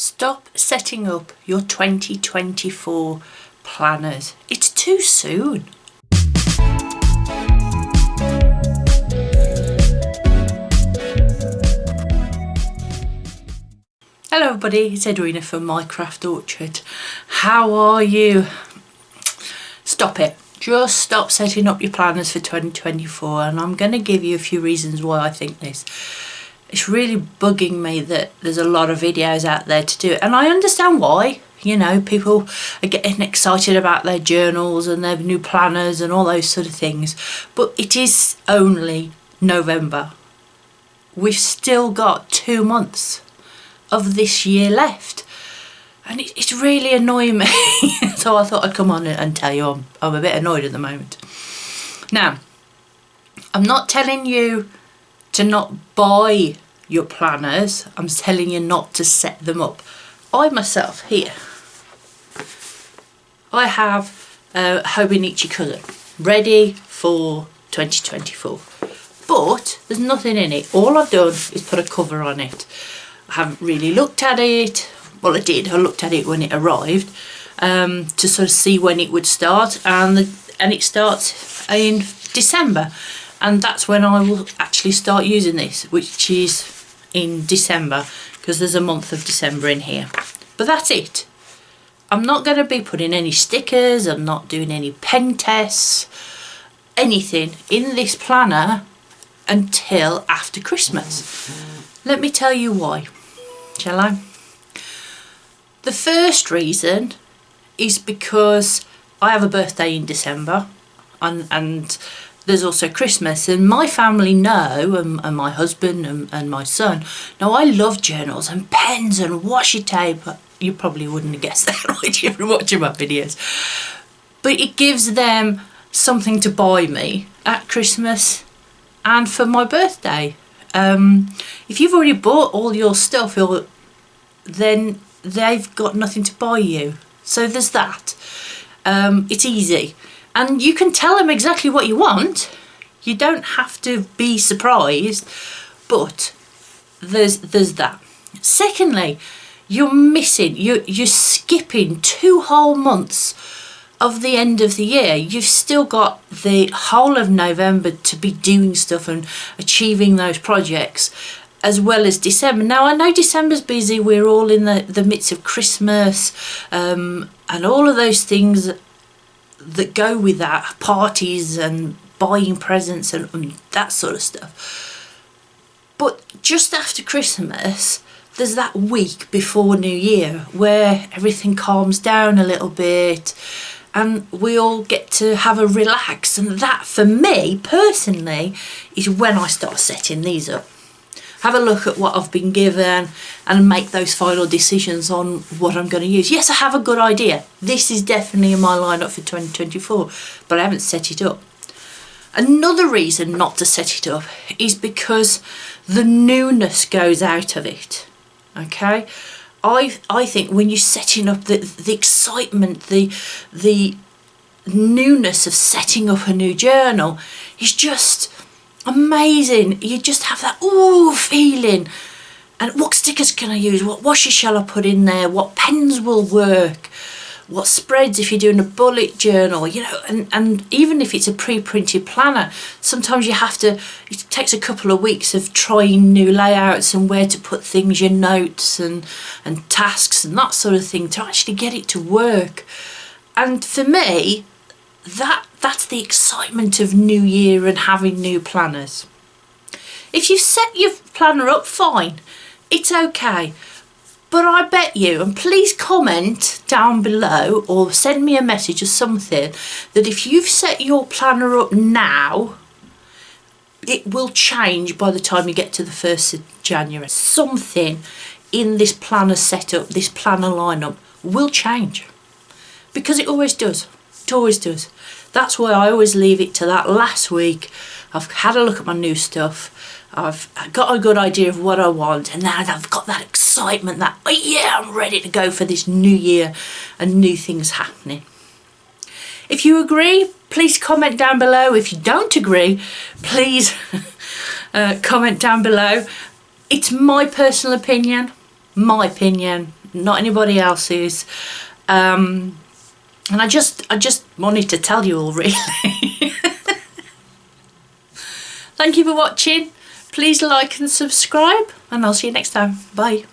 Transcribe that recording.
Stop setting up your 2024 planners. It's too soon. Hello everybody, it's Edwina from Minecraft Orchard. How are you? Stop it. Just stop setting up your planners for 2024, and I'm going to give you a few reasons why I think this. It's really bugging me that there's a lot of videos out there to do it, and I understand why. You know, people are getting excited about their journals and their new planners and all those sort of things, but it is only November. We've still got 2 months of this year left, and it's really annoying me. So I thought I'd come on and tell you I'm a bit annoyed at the moment. Now, I'm not telling you to not buy your planners, I'm telling you not to set them up. I myself here, I have a Hobonichi colour ready for 2024, but there's nothing in it. All I've done is put a cover on it. I haven't really looked at it. Well, I did. I looked at it when it arrived to sort of see when it would start, and it starts in December, and that's when I will actually start using this, which is in December, because there's a month of December in here. But that's it. I'm not going to be putting any stickers. I'm not doing any pen tests, anything in this planner until after Christmas. Let me tell you why, shall I? The first reason is because I have a birthday in December, and there's also Christmas, and my family know, and my husband and my son know, I love journals and pens and washi tape. You probably wouldn't have guessed that, would you, from watching my videos? But it gives them something to buy me at Christmas and for my birthday. If you've already bought all your stuff, then they've got nothing to buy you. So there's that. It's easy. And you can tell them exactly what you want. You don't have to be surprised, but there's that. Secondly, you're skipping 2 whole months of the end of the year. You've still got the whole of November to be doing stuff and achieving those projects, as well as December. Now, I know December's busy. We're all in the midst of Christmas and all of those things that go with that, parties and buying presents and that sort of stuff. But just after Christmas, there's that week before New Year where everything calms down a little bit and we all get to have a relax, and that, for me personally, is when I start setting these up. Have a look at what I've been given and make those final decisions on what I'm going to use. Yes, I have a good idea. This is definitely in my lineup for 2024, but I haven't set it up. Another reason not to set it up is because the newness goes out of it. Okay? I think when you're setting up the excitement, the newness of setting up a new journal is just amazing. You just have that ooh feeling. And what stickers can I use? What washi shall I put in there? What pens will work? What spreads if you're doing a bullet journal? You know, and even if it's a pre-printed planner, sometimes it takes a couple of weeks of trying new layouts and where to put things, your notes and tasks and that sort of thing, to actually get it to work. And for me, that's the excitement of New Year and having new planners. If you've set your planner up, fine, it's okay. But I bet you, and please comment down below or send me a message or something, that if you've set your planner up now, it will change by the time you get to the 1st of January. Something in this planner setup, this planner lineup, will change. Because it always does. It always does. That's why I always leave it to that last week. I've had a look at my new stuff. I've got a good idea of what I want, and now I've got that excitement that, oh yeah, I'm ready to go for this new year and new things happening. If you agree, please comment down below. If you don't agree, please comment down below. It's my personal opinion. not anybody else's. And I just wanted to tell you all, really. Thank you for watching. Please like and subscribe, and I'll see you next time. Bye.